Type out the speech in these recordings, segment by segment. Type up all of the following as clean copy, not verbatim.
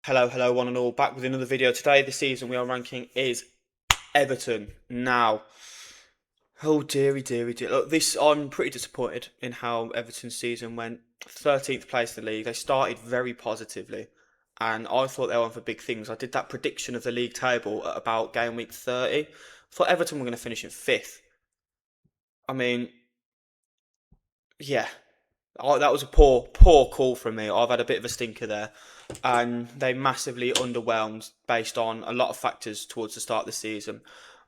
Hello, one and all. Back with another video. Today, this season, we are ranking is Everton. Now, oh dearie. Look, I'm pretty disappointed in how Everton's season went. 13th place in the league. They started very positively, and I thought they were on for big things. I did that prediction of the league table at about game week 30. I thought Everton were going to finish in fifth. I mean, yeah, that was a poor call from me. I've had a bit of a stinker there, and they massively underwhelmed based on a lot of factors towards the start of the season.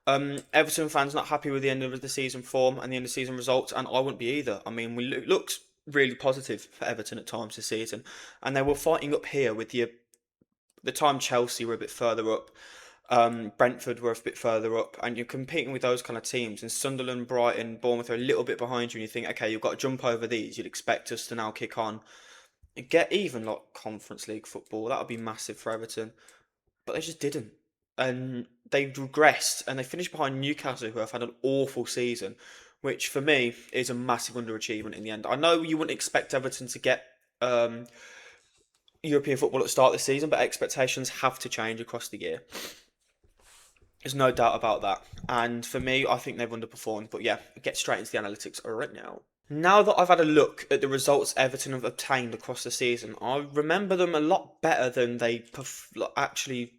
Everton fans not happy with the end of the season form and the end of the season results, and I wouldn't be either. I mean, we looked really positive for Everton at times this season, and they were fighting up here with the time Chelsea were a bit further up. Brentford were a bit further up, and you're competing with those kind of teams. And Sunderland, Brighton, Bournemouth are a little bit behind you, and you think, okay, you've got to jump over these. You'd expect us to now kick on, and get even like Conference League football. That would be massive for Everton, but they just didn't, and they regressed, and they finished behind Newcastle, who have had an awful season, which for me is a massive underachievement in the end. I know you wouldn't expect Everton to get um, European football at the start of the season, but expectations have to change across the year. There's no doubt about that. And for me, I think they've underperformed. But yeah, get straight into the analytics right now. Now that I've had a look at the results Everton have obtained across the season, I remember them a lot better than they actually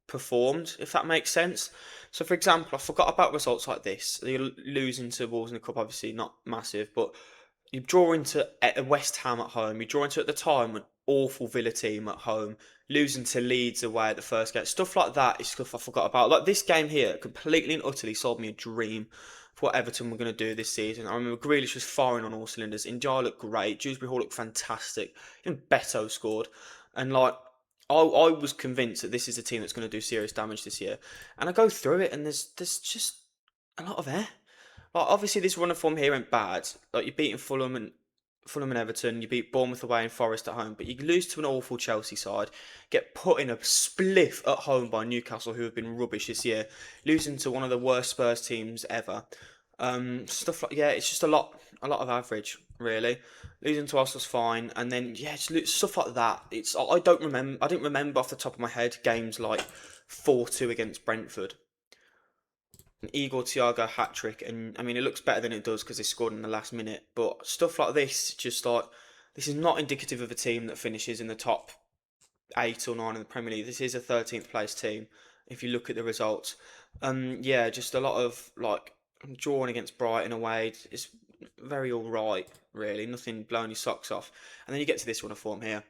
performed, if that makes sense. So, for example, I forgot about results like this. You're losing to Wolves in the Cup, obviously not massive, but you draw into West Ham at home. You draw into at the time an awful Villa team at home, losing to Leeds away at the first game. Stuff like that is stuff I forgot about. Like this game here, completely and utterly sold me a dream for what Everton were going to do this season. I remember Grealish was firing on all cylinders. Ndiaye looked great. Dewsbury Hall looked fantastic. Even Beto scored, and like. I was convinced that this is a team that's going to do serious damage this year, and I go through it, and there's just a lot of air. Like obviously this run of form here ain't bad. Like you're beating Fulham and Everton, you beat Bournemouth away and Forest at home, but you lose to an awful Chelsea side, get put in a spliff at home by Newcastle, who have been rubbish this year, losing to one of the worst Spurs teams ever. Stuff like it's just a lot of average really. Losing to us was fine, and then stuff like that. I didn't remember off the top of my head games like 4-2 against Brentford, an Igor Thiago hat trick, and I mean it looks better than it does because they scored in the last minute. But stuff like this, just like this, is not indicative of a team that finishes in the top 8 or 9 in the Premier League. This is a 13th place team. If you look at the results, just a lot of like drawing against Brighton away. It's very all right, really. Nothing blowing your socks off. And then you get to this run of form here.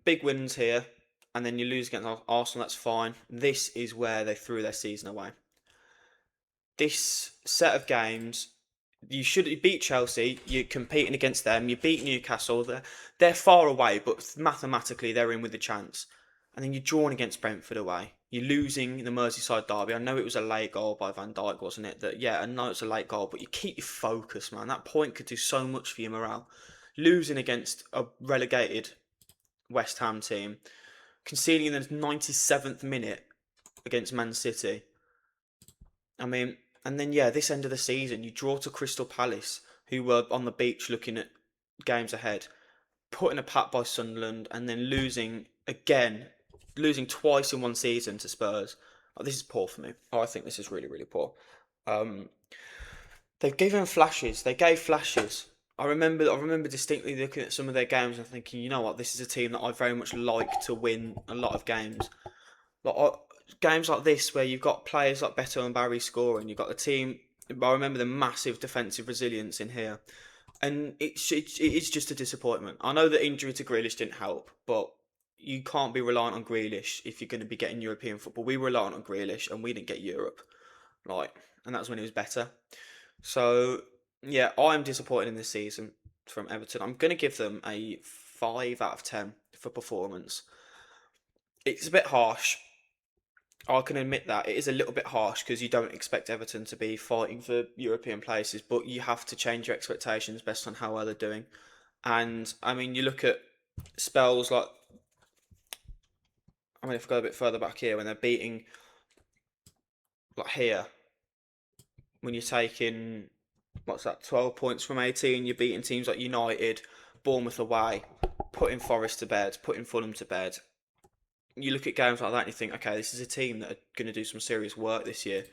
Big wins here, and then you lose against Arsenal. That's fine. This is where they threw their season away. This set of games, you beat Chelsea. You're competing against them. You beat Newcastle. They're far away, but mathematically they're in with a chance. And then you're drawn against Brentford away. You're losing the Merseyside derby. I know it was a late goal by Van Dijk, wasn't it? I know it's a late goal, but you keep your focus, man. That point could do so much for your morale. Losing against a relegated West Ham team, conceding in the 97th minute against Man City. I mean, and then this end of the season, you draw to Crystal Palace, who were on the beach looking at games ahead, putting a pat by Sunderland, and then losing again, losing twice in one season to Spurs. Oh, this is poor for me. Oh, I think this is really poor. Um, they've given flashes. They gave flashes. I remember distinctly looking at some of their games and thinking, you know what, this is a team that I very much like to win a lot of games. Like games like this where you've got players like Beto and Barry scoring, you've got the team. I remember the massive defensive resilience in here, and it's just a disappointment. I know that injury to Grealish didn't help, but you can't be reliant on Grealish if you're going to be getting European football. We were reliant on Grealish, and we didn't get Europe, and that was when he was better. So yeah, I'm disappointed in this season from Everton. I'm going to give them a 5 out of 10 for performance. It's a bit harsh. I can admit that it is a little bit harsh because you don't expect Everton to be fighting for European places, but you have to change your expectations based on how well they're doing. And I mean, you look at spells like, I mean, if I go a bit further back here, when they're beating, like here, when you're taking, what's that, 12 points from 18, you're beating teams like United, Bournemouth away, putting Forest to bed, putting Fulham to bed. you look at games like that and you think, okay, this is a team that are going to do some serious work this year.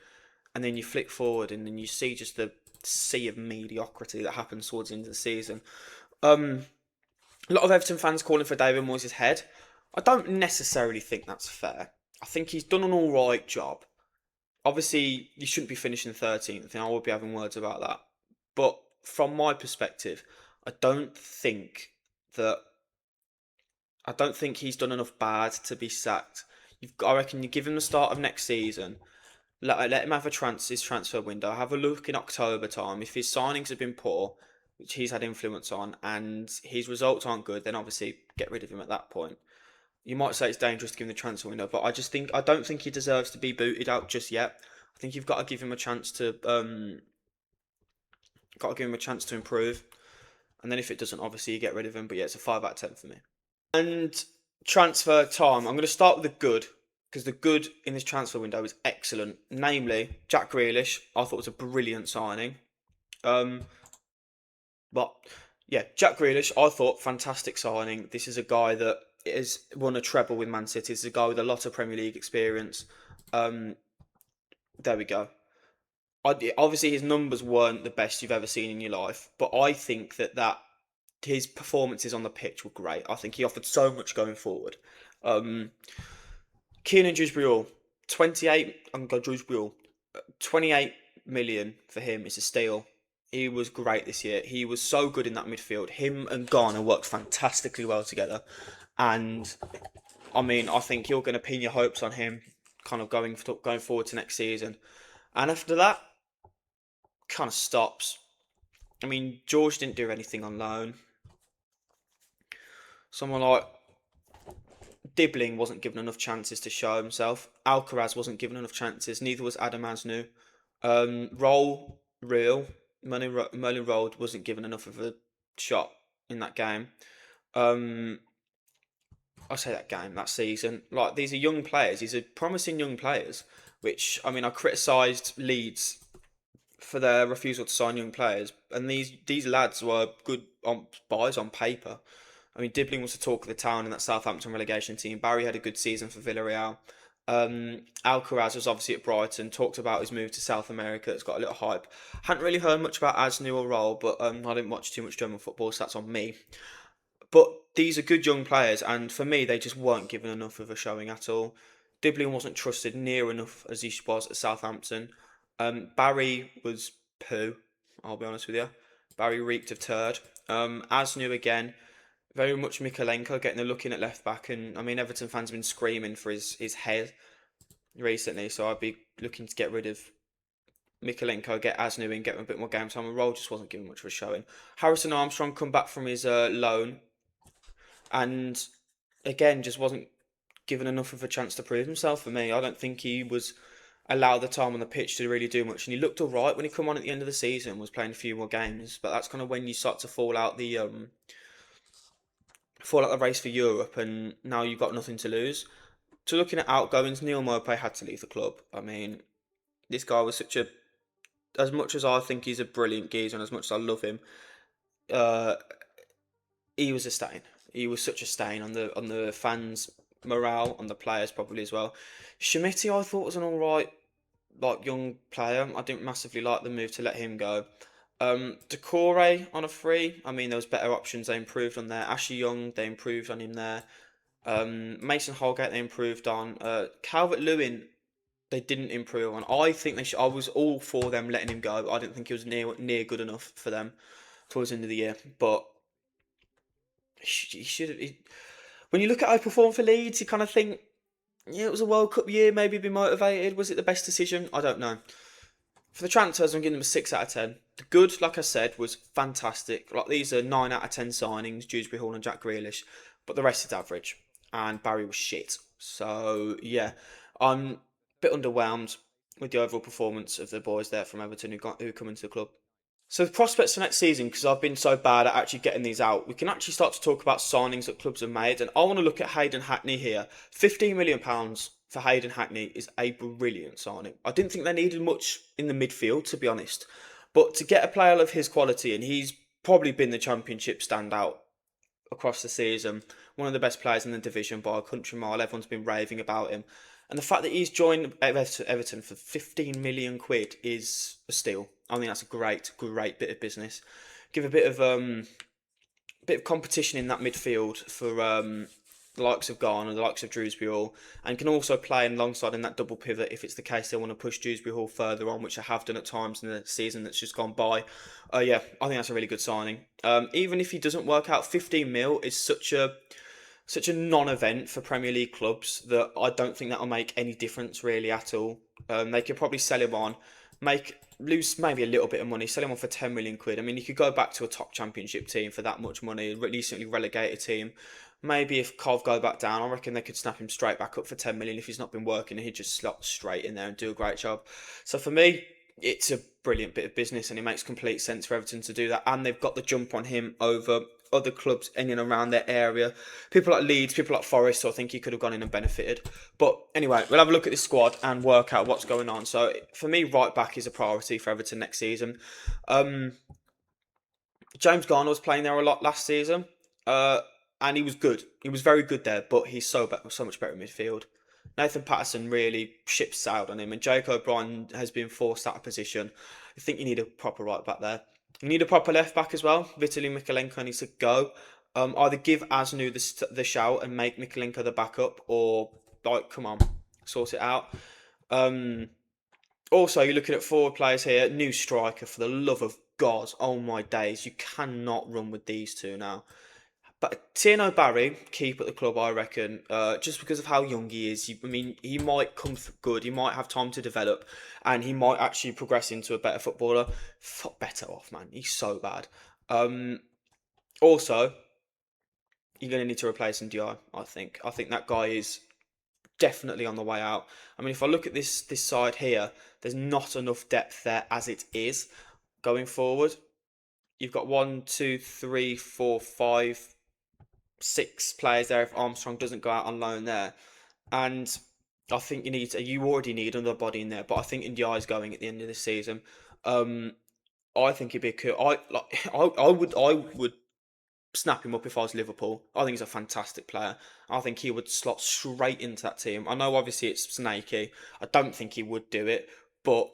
And then you flick forward and then you see just the sea of mediocrity that happens towards the end of the season. Um, a lot of Everton fans calling for David Moyes' head. I don't necessarily think that's fair. I think he's done an all right job. Obviously, you shouldn't be finishing 13th, and I will be having words about that. But from my perspective, I don't think that I don't think he's done enough bad to be sacked. I reckon you give him the start of next season. Let him have his transfer window. Have a look in October time. If his signings have been poor, which he's had influence on, and his results aren't good, then obviously get rid of him at that point. You might say it's dangerous to give him the transfer window, but I don't think he deserves to be booted out just yet. I think you've got to give him a chance to improve. And then if it doesn't, obviously you get rid of him. But yeah, it's a 5 out of 10 for me. And transfer time. I'm going to start with the good, because the good in this transfer window is excellent. Namely, Jack Grealish, I thought was a brilliant signing. But yeah, Jack Grealish, I thought fantastic signing. This is a guy that has won a treble with Man City. This is a guy with a lot of Premier League experience. There we go. Obviously, his numbers weren't the best you've ever seen in your life, but I think that his performances on the pitch were great. I think he offered so much going forward. Kiernan Dewsbury, 28. I'm going to go Dewsbury. 28 million for him is a steal. He was great this year. He was so good in that midfield. Him and Garner worked fantastically well together. And I mean, I think you're going to pin your hopes on him kind of going forward to next season. And after that, kind of stops. I mean, George didn't do anything on loan. Someone like Dibbling wasn't given enough chances to show himself. Alcaraz wasn't given enough chances. Neither was Adam Asnu. Merlin Rold wasn't given enough of a shot in that game. That season. Like, these are young players. These are promising young players. Which, I mean, I criticised Leeds for their refusal to sign young players, and these lads were good buys on paper. I mean, Dibbling was the talk of the town in that Southampton relegation team. Barry had a good season for Villarreal. Alcaraz was obviously at Brighton, talked about his move to South America. It's got a little hype. Hadn't really heard much about Asnu or Roll, but I didn't watch too much German football, so that's on me. But these are good young players, and for me, they just weren't given enough of a showing at all. Dibbling wasn't trusted near enough as he was at Southampton. Barry was poo, I'll be honest with you. Barry reeked of turd. Asnu again, very much Mikalenko getting a look in at left back, and I mean, Everton fans have been screaming for his head recently, so I'd be looking to get rid of Mikalenko, get Asnu in, get him a bit more game time. And Roll just wasn't given much of a showing. Harrison Armstrong come back from his loan, and again just wasn't given enough of a chance to prove himself for me. I don't think he was allowed the time on the pitch to really do much, and he looked all right when he come on at the end of the season, was playing a few more games, but that's kind of when you start to fall out the race for Europe, and now you've got nothing to lose. So looking at outgoings, Neil Maupay had to leave the club. I mean, this guy was as much as I think he's a brilliant geezer and as much as I love him, uh, he was a stain. He was such a stain on the fans' morale, on the players probably as well. Schmidt, I thought was an all right young player. I didn't massively like the move to let him go. Decore on a free. I mean, there was better options. They improved on there. Ashley Young, they improved on him there. Mason Holgate, they improved on. Calvert Lewin, they didn't improve on. I think they should. I was all for them letting him go. I didn't think he was near good enough for them towards the end of the year. But he should have. When you look at how he performed for Leeds, you kind of think, yeah, it was a World Cup year. Maybe be motivated. Was it the best decision? I don't know. For the transfers, I'm giving them a 6 out of 10. The good, like I said, was fantastic. Like, these are 9 out of 10 signings, Dewsbury Hall and Jack Grealish, but the rest is average. And Barry was shit. So yeah, I'm a bit underwhelmed with the overall performance of the boys there from Everton who come into the club. So the prospects for next season, because I've been so bad at actually getting these out, we can actually start to talk about signings that clubs have made. And I want to look at Hayden Hackney here. £15 million for Hayden Hackney is a brilliant signing. I didn't think they needed much in the midfield, to be honest. But to get a player of his quality, and he's probably been the Championship standout across the season. One of the best players in the division by a country mile. Everyone's been raving about him. And the fact that he's joined Everton for 15 million quid is a steal. I think that's a great bit of business. Give a bit of competition in that midfield for the likes of Garner, the likes of Dewsbury Hall, and can also play alongside in that double pivot if it's the case they want to push Dewsbury Hall further on, which they have done at times in the season that's just gone by. Yeah, I think that's a really good signing. Even if he doesn't work out, 15 mil is such a non-event for Premier League clubs that I don't think that'll make any difference really at all. They could probably sell him on, lose maybe a little bit of money, sell him on for 10 million quid. I mean, you could go back to a top championship team for that much money, a recently relegated team. Maybe if Cov go back down, I reckon they could snap him straight back up for 10 million if he's not been working and he'd just slot straight in there and do a great job. So for me, it's a brilliant bit of business and it makes complete sense for Everton to do that. And they've got the jump on him over other clubs in and around their area. People like Leeds, people like Forest, so I think he could have gone in and benefited. But anyway, we'll have a look at this squad and work out what's going on. So for me, right back is a priority for Everton next season. James Garner was playing there a lot last season, and he was good. He was very good there, but he's so much better in midfield. Nathan Patterson really ship sailed on him, and Jake O'Brien has been forced out of position. I think you need a proper right back there. You need a proper left back as well. Vitaly Mikalenko needs to go. Either give Asnu the shout and make Mikalenko the backup, or like, come on, sort it out. Um, Also, you're looking at forward players here. New striker, for the love of God. Oh my days. You cannot run with these two now. But Tierno Barry, keep at the club, I reckon, just because of how young he is. I mean, he might come good. He might have time to develop. And he might actually progress into a better footballer. Better off, man. He's so bad. Also, you're going to need to replace Ndiaye, I think. I think that guy is definitely on the way out. I mean, if I look at this side here, there's not enough depth there as it is going forward. You've got 1, 2, 3, 4, 5, 6 players there if Armstrong doesn't go out on loan there, and I think you already need another body in there. But I think Ndiaye is going at the end of the season. I think he'd be cool. I would snap him up if I was Liverpool. I think he's a fantastic player. I think he would slot straight into that team. I know obviously it's snaky. I don't think he would do it, but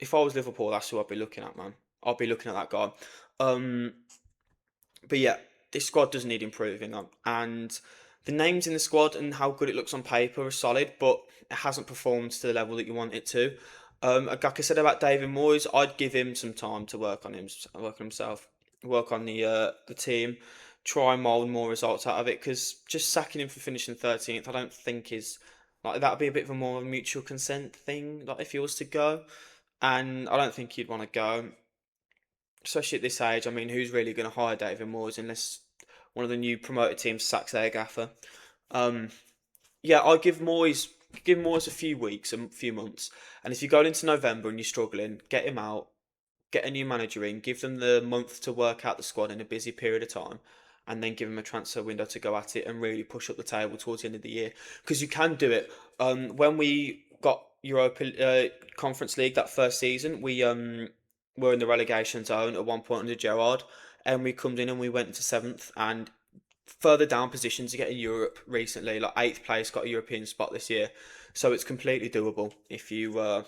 if I was Liverpool, that's who I'd be looking at, man. I'd be looking at that guy. Um, but yeah, this squad does need improving on, and the names in the squad and how good it looks on paper are solid, but it hasn't performed to the level that you want it to. Like I said about David Moyes, I'd give him some time to work on himself, work on the team, try and mould more results out of it. Because just sacking him for finishing 13th, I don't think is like that'd be a bit of a more mutual consent thing. Like if he was to go, and I don't think he'd want to go, especially at this age. I mean, who's really going to hire David Moyes unless one of the new promoted teams sacks their gaffer? Um, yeah, I'll give Moyes a few weeks, a few months, and if you're going into November and you're struggling, get him out, get a new manager in, give them the month to work out the squad in a busy period of time, and then give them a transfer window to go at it and really push up the table towards the end of the year. Because you can do it. When we got Europa Conference League that first season, we were in the relegation zone at one point under Gerrard, and we come in and we went into seventh and further down positions to get in Europe recently. Like eighth place got a European spot this year, so it's completely doable if you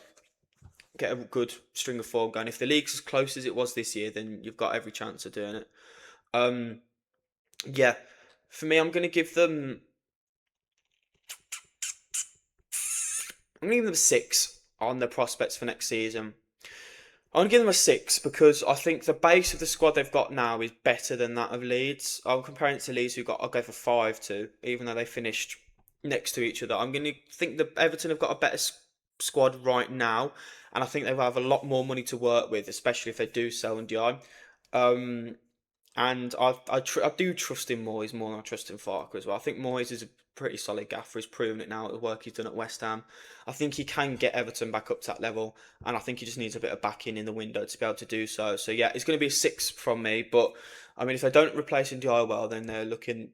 get a good string of form going. If the league's as close as it was this year, then you've got every chance of doing it. Um, yeah, for me, I'm gonna give them a 6 on their prospects for next season. I'm gonna give them a 6 because I think the base of the squad they've got now is better than that of Leeds. I'm comparing it to Leeds, I'll go for 5 to, even though they finished next to each other. I'm gonna think that Everton have got a better squad right now, and I think they will have a lot more money to work with, especially if they do sell Ndiaye. Um, and I do trust in Moyes more than I trust in Farker as well. I think Moyes is a pretty solid gaffer. He's proven it now at the work he's done at West Ham. I think he can get Everton back up to that level, and I think he just needs a bit of backing in the window to be able to do so. So yeah, it's going to be a 6 from me. But I mean, if they don't replace Ndiaye well, then they're looking.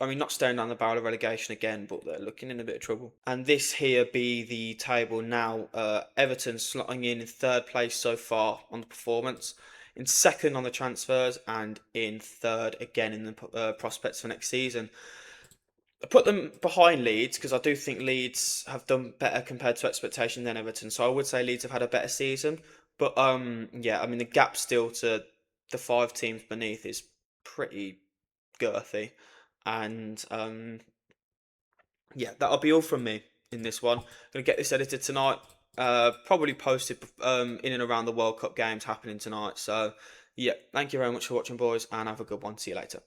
I mean, not staring down the barrel of relegation again, but they're looking in a bit of trouble. And this here be the table now. Everton slotting in third place so far on the performance. in second on the transfers, and in third again in the prospects for next season. I put them behind Leeds because I do think Leeds have done better compared to expectation than Everton. So I would say Leeds have had a better season. But yeah, I mean the gap still to the five teams beneath is pretty girthy, and yeah, that'll be all from me in this one. Gonna get this edited tonight. Probably posted in and around the World Cup games happening tonight. So yeah, thank you very much for watching, boys, and have a good one. See you later.